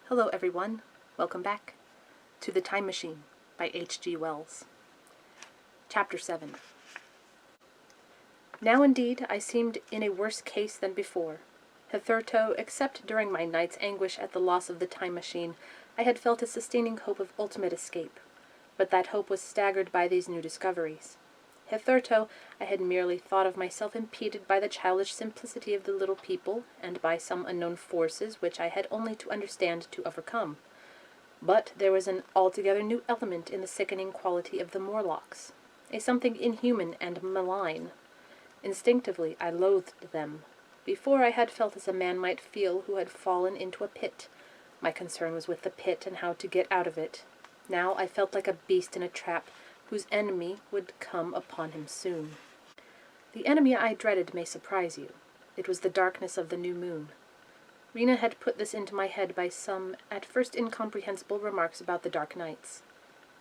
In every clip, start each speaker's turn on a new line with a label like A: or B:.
A: Hello everyone, welcome back to The Time Machine by H.G. Wells. Chapter 7. Now indeed I seemed in a worse case than before. Hitherto, except during my night's anguish at the loss of the time machine, I had felt a sustaining hope of ultimate escape, but that hope was staggered by these new discoveries. Hitherto I had merely thought of myself impeded by the childish simplicity of the little people, and by some unknown forces which I had only to understand to overcome. But there was an altogether new element in the sickening quality of the Morlocks, a something inhuman and malign. Instinctively I loathed them. Before I had felt as a man might feel who had fallen into a pit. My concern was with the pit and how to get out of it. Now I felt like a beast in a trap, whose enemy would come upon him soon. The enemy I dreaded may surprise you. It was the darkness of the new moon. Rena had put this into my head by some, at first incomprehensible, remarks about the dark nights.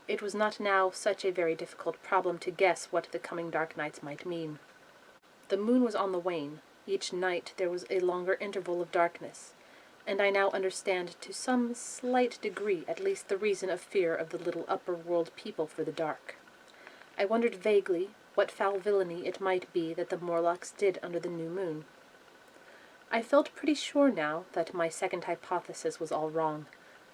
A: It was not now such a very difficult problem to guess what the coming dark nights might mean. The moon was on the wane. Each night there was a longer interval of darkness, and I now understand to some slight degree at least the reason of fear of the little upper-world people for the dark. I wondered vaguely what foul villainy it might be that the Morlocks did under the new moon. I felt pretty sure now that my second hypothesis was all wrong.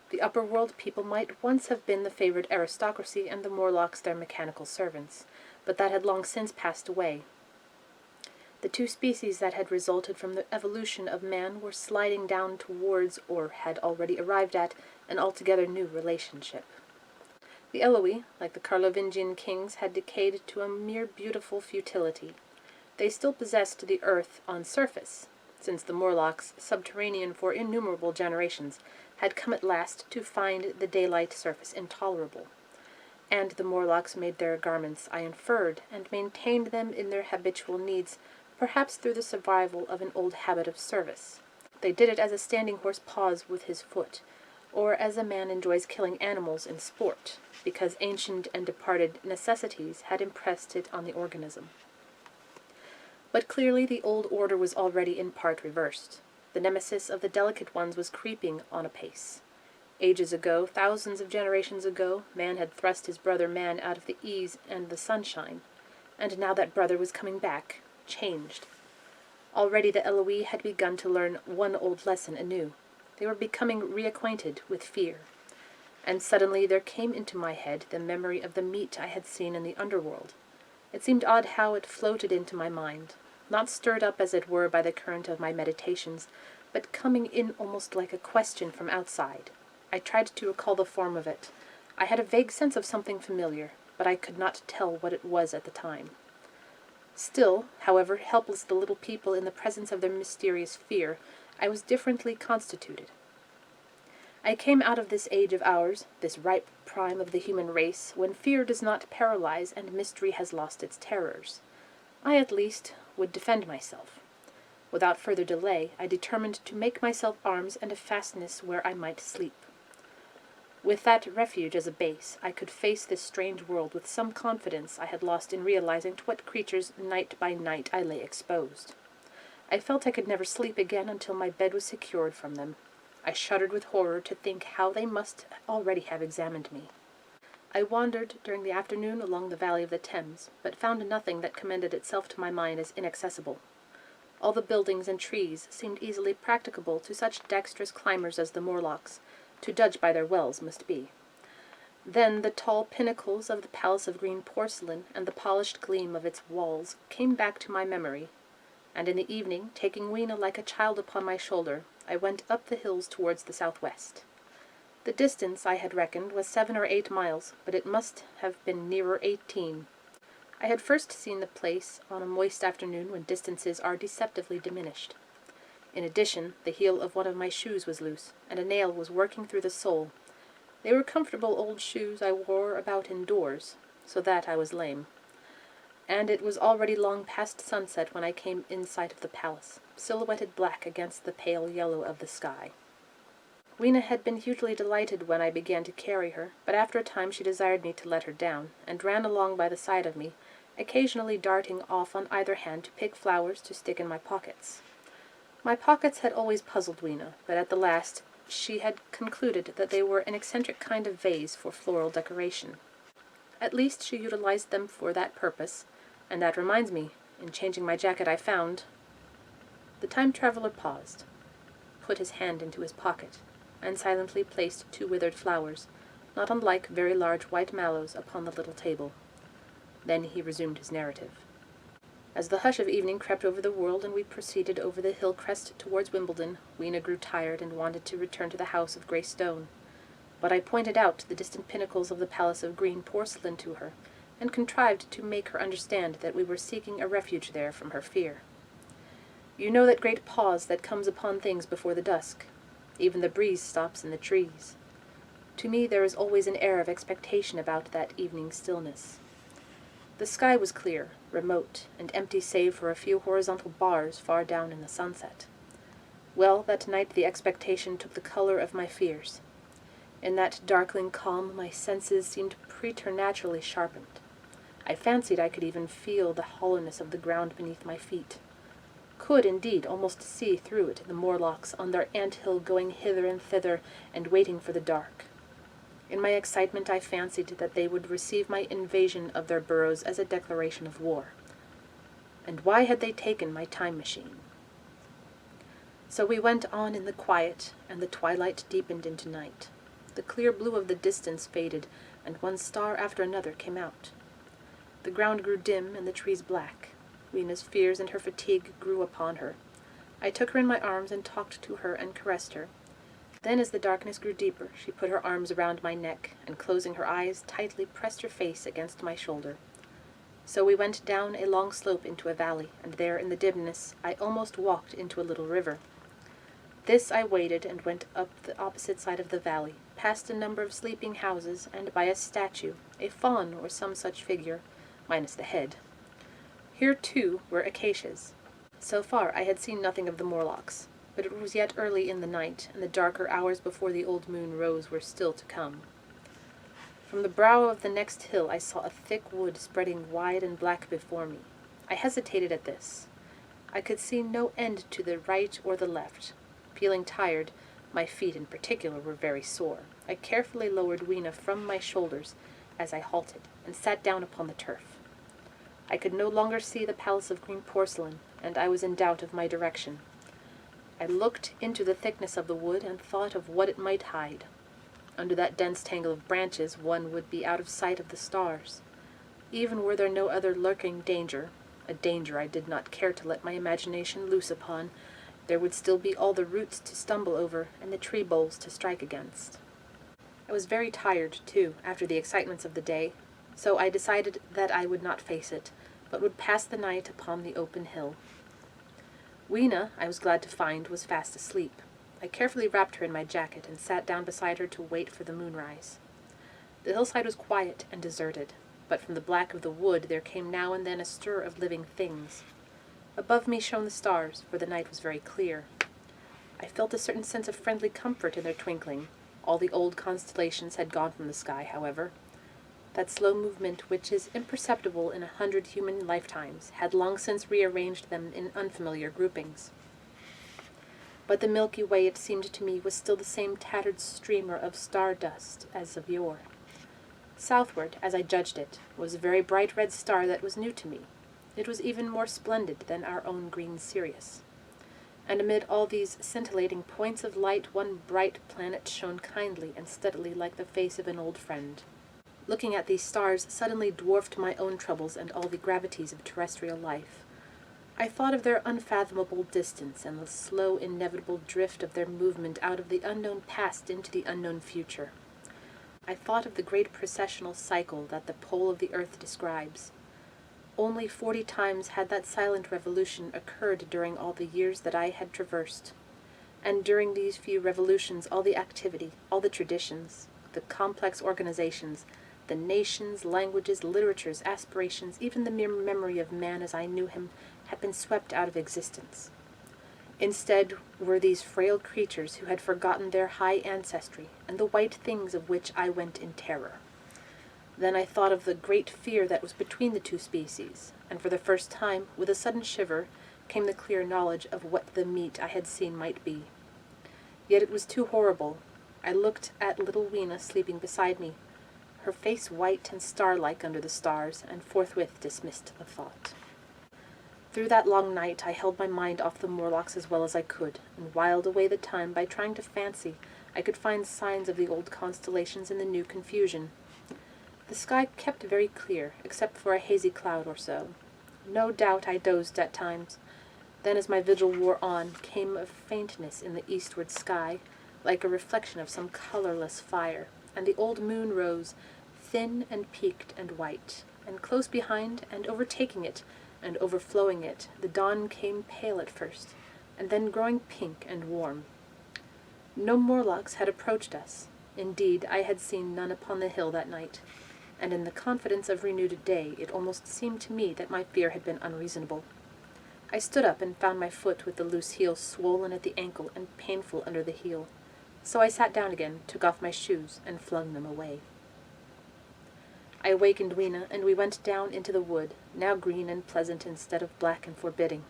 A: The upper-world people might once have been the favored aristocracy and the Morlocks their mechanical servants, but that had long since passed away. The two species that had resulted from the evolution of man were sliding down towards, or had already arrived at, an altogether new relationship. The Eloi, like the Carlovingian kings, had decayed to a mere beautiful futility. They still possessed the earth on surface, since the Morlocks, subterranean for innumerable generations, had come at last to find the daylight surface intolerable. And the Morlocks made their garments, I inferred, and maintained them in their habitual needs, perhaps through the survival of an old habit of service. They did it as a standing horse paws with his foot, or as a man enjoys killing animals in sport, because ancient and departed necessities had impressed it on the organism. But clearly the old order was already in part reversed. The nemesis of the delicate ones was creeping on apace. Ages ago, thousands of generations ago, man had thrust his brother man out of the ease and the sunshine, and now that brother was coming back, changed. Already the Eloi had begun to learn one old lesson anew. They were becoming reacquainted with fear. And suddenly there came into my head the memory of the meat I had seen in the underworld. It seemed odd how it floated into my mind, not stirred up as it were by the current of my meditations, but coming in almost like a question from outside. I tried to recall the form of it. I had a vague sense of something familiar, but I could not tell what it was at the time. Still, however helpless the little people in the presence of their mysterious fear, I was differently constituted. I came out of this age of ours, this ripe prime of the human race, when fear does not paralyze and mystery has lost its terrors. I, at least, would defend myself. Without further delay, I determined to make myself arms and a fastness where I might sleep. With that refuge as a base, I could face this strange world with some confidence I had lost in realizing to what creatures night by night I lay exposed. I felt I could never sleep again until my bed was secured from them. I shuddered with horror to think how they must already have examined me. I wandered during the afternoon along the valley of the Thames, but found nothing that commended itself to my mind as inaccessible. All the buildings and trees seemed easily practicable to such dexterous climbers as the Morlocks, to judge by their wells must be. Then the tall pinnacles of the Palace of Green Porcelain and the polished gleam of its walls came back to my memory, and in the evening, taking Weena like a child upon my shoulder, I went up the hills towards the southwest. The distance, I had reckoned, was 7 or 8 miles, but it must have been nearer 18. I had first seen the place on a moist afternoon when distances are deceptively diminished. In addition, the heel of one of my shoes was loose, and a nail was working through the sole. They were comfortable old shoes I wore about indoors, so that I was lame. And it was already long past sunset when I came in sight of the palace, silhouetted black against the pale yellow of the sky. Weena had been hugely delighted when I began to carry her, but after a time she desired me to let her down, and ran along by the side of me, occasionally darting off on either hand to pick flowers to stick in my pockets. My pockets had always puzzled Weena, but at the last she had concluded that they were an eccentric kind of vase for floral decoration. At least she utilized them for that purpose, and that reminds me, in changing my jacket I found— The time-traveler paused, put his hand into his pocket, and silently placed 2 withered flowers, not unlike very large white mallows, upon the little table. Then he resumed his narrative. As the hush of evening crept over the world and we proceeded over the hill crest towards Wimbledon, Weena grew tired and wanted to return to the house of grey stone. But I pointed out the distant pinnacles of the palace of green porcelain to her, and contrived to make her understand that we were seeking a refuge there from her fear. You know that great pause that comes upon things before the dusk. Even the breeze stops in the trees. To me there is always an air of expectation about that evening stillness. The sky was clear, remote, and empty save for a few horizontal bars far down in the sunset. Well, that night the expectation took the color of my fears. In that darkling calm my senses seemed preternaturally sharpened. I fancied I could even feel the hollowness of the ground beneath my feet. Could, indeed, almost see through it the Morlocks on their ant-hill going hither and thither and waiting for the dark. In my excitement I fancied that they would receive my invasion of their burrows as a declaration of war. And why had they taken my time machine? So we went on in the quiet, and the twilight deepened into night. The clear blue of the distance faded, and one star after another came out. The ground grew dim, and the trees black. Weena's fears and her fatigue grew upon her. I took her in my arms and talked to her and caressed her. Then, as the darkness grew deeper, she put her arms around my neck, and closing her eyes, tightly pressed her face against my shoulder. So we went down a long slope into a valley, and there in the dimness I almost walked into a little river. This I waded and went up the opposite side of the valley, past a number of sleeping houses, and by a statue, a faun or some such figure, minus the head. Here, too, were acacias. So far I had seen nothing of the Morlocks, but it was yet early in the night, and the darker hours before the old moon rose were still to come. From the brow of the next hill I saw a thick wood spreading wide and black before me. I hesitated at this. I could see no end to the right or the left. Feeling tired, my feet in particular were very sore, I carefully lowered Weena from my shoulders as I halted, and sat down upon the turf. I could no longer see the palace of green porcelain, and I was in doubt of my direction. I looked into the thickness of the wood and thought of what it might hide. Under that dense tangle of branches one would be out of sight of the stars. Even were there no other lurking danger, a danger I did not care to let my imagination loose upon, there would still be all the roots to stumble over and the tree boles to strike against. I was very tired, too, after the excitements of the day, so I decided that I would not face it, but would pass the night upon the open hill. Weena, I was glad to find, was fast asleep. I carefully wrapped her in my jacket and sat down beside her to wait for the moonrise. The hillside was quiet and deserted, but from the black of the wood there came now and then a stir of living things. Above me shone the stars, for the night was very clear. I felt a certain sense of friendly comfort in their twinkling. All the old constellations had gone from the sky, however. That slow movement, which is imperceptible in 100 human lifetimes, had long since rearranged them in unfamiliar groupings. But the Milky Way, it seemed to me, was still the same tattered streamer of star-dust as of yore. Southward, as I judged it, was a very bright red star that was new to me. It was even more splendid than our own green Sirius. And amid all these scintillating points of light one bright planet shone kindly and steadily like the face of an old friend. Looking at these stars suddenly dwarfed my own troubles and all the gravities of terrestrial life. I thought of their unfathomable distance and the slow, inevitable drift of their movement out of the unknown past into the unknown future. I thought of the great processional cycle that the pole of the earth describes. Only 40 times had that silent revolution occurred during all the years that I had traversed. And during these few revolutions all the activity, all the traditions, the complex organizations, the nations, languages, literatures, aspirations, even the mere memory of man as I knew him, had been swept out of existence. Instead were these frail creatures who had forgotten their high ancestry and the white things of which I went in terror. Then I thought of the great fear that was between the two species, and for the first time, with a sudden shiver, came the clear knowledge of what the meat I had seen might be. Yet it was too horrible. I looked at little Weena sleeping beside me, her face white and star-like under the stars, and forthwith dismissed the thought. Through that long night I held my mind off the Morlocks as well as I could, and whiled away the time by trying to fancy I could find signs of the old constellations in the new confusion. The sky kept very clear, except for a hazy cloud or so. No doubt I dozed at times. Then, as my vigil wore on, came a faintness in the eastward sky, like a reflection of some colourless fire, and the old moon rose, thin and peaked and white, and close behind and overtaking it, and overflowing it, the dawn came pale at first, and then growing pink and warm. No Morlocks had approached us. Indeed, I had seen none upon the hill that night, and in the confidence of renewed day it almost seemed to me that my fear had been unreasonable. I stood up and found my foot with the loose heel swollen at the ankle and painful under the heel, so I sat down again, took off my shoes, and flung them away. I awakened Weena, and we went down into the wood, now green and pleasant instead of black and forbidding.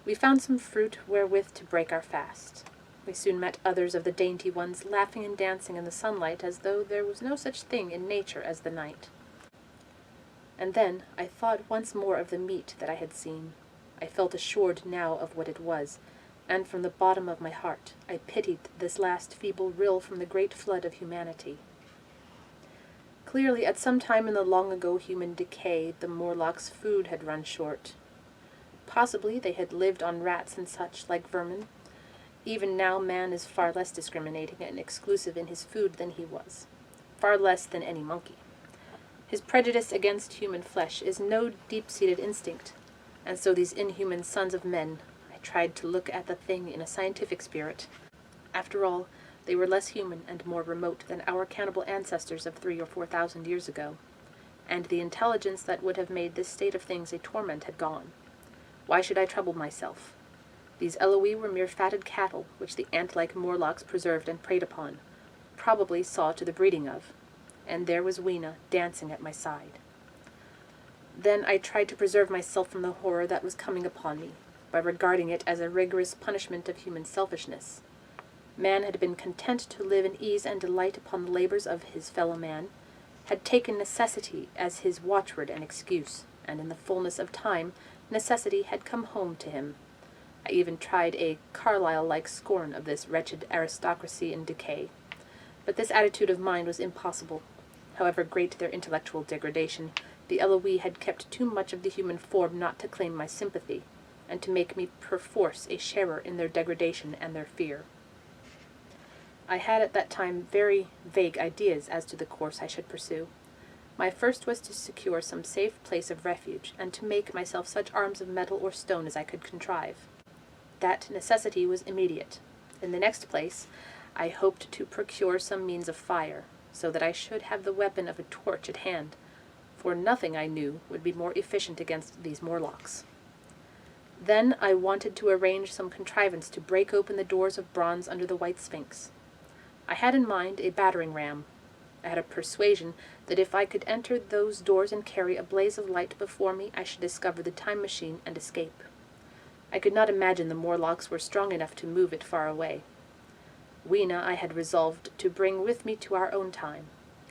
A: We found some fruit wherewith to break our fast. We soon met others of the dainty ones, laughing and dancing in the sunlight as though there was no such thing in nature as the night. And then I thought once more of the meat that I had seen. I felt assured now of what it was, and from the bottom of my heart I pitied this last feeble rill from the great flood of humanity. Clearly, at some time in the long-ago human decay, the Morlocks' food had run short. Possibly they had lived on rats and such, like vermin. Even now man is far less discriminating and exclusive in his food than he was, far less than any monkey. His prejudice against human flesh is no deep-seated instinct, and so these inhuman sons of men, I tried to look at the thing in a scientific spirit. After all, they were less human and more remote than our cannibal ancestors of 3,000 or 4,000 years ago, and the intelligence that would have made this state of things a torment had gone. Why should I trouble myself? These Eloise were mere fatted cattle, which the ant-like Morlocks preserved and preyed upon, probably saw to the breeding of, and there was Weena dancing at my side. Then I tried to preserve myself from the horror that was coming upon me, by regarding it as a rigorous punishment of human selfishness. Man had been content to live in ease and delight upon the labors of his fellow-man, had taken necessity as his watchword and excuse, and in the fullness of time necessity had come home to him. I even tried a Carlyle-like scorn of this wretched aristocracy in decay. But this attitude of mind was impossible. However great their intellectual degradation, the Eloise had kept too much of the human form not to claim my sympathy, and to make me perforce a sharer in their degradation and their fear. I had at that time very vague ideas as to the course I should pursue. My first was to secure some safe place of refuge, and to make myself such arms of metal or stone as I could contrive. That necessity was immediate. In the next place, I hoped to procure some means of fire, so that I should have the weapon of a torch at hand, for nothing, I knew, would be more efficient against these Morlocks. Then I wanted to arrange some contrivance to break open the doors of bronze under the White Sphinx. I had in mind a battering ram. I had a persuasion that if I could enter those doors and carry a blaze of light before me, I should discover the time machine and escape. I could not imagine the Morlocks were strong enough to move it far away. Weena I had resolved to bring with me to our own time,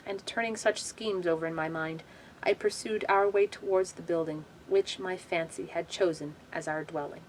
A: and turning such schemes over in my mind, I pursued our way towards the building, which my fancy had chosen as our dwelling.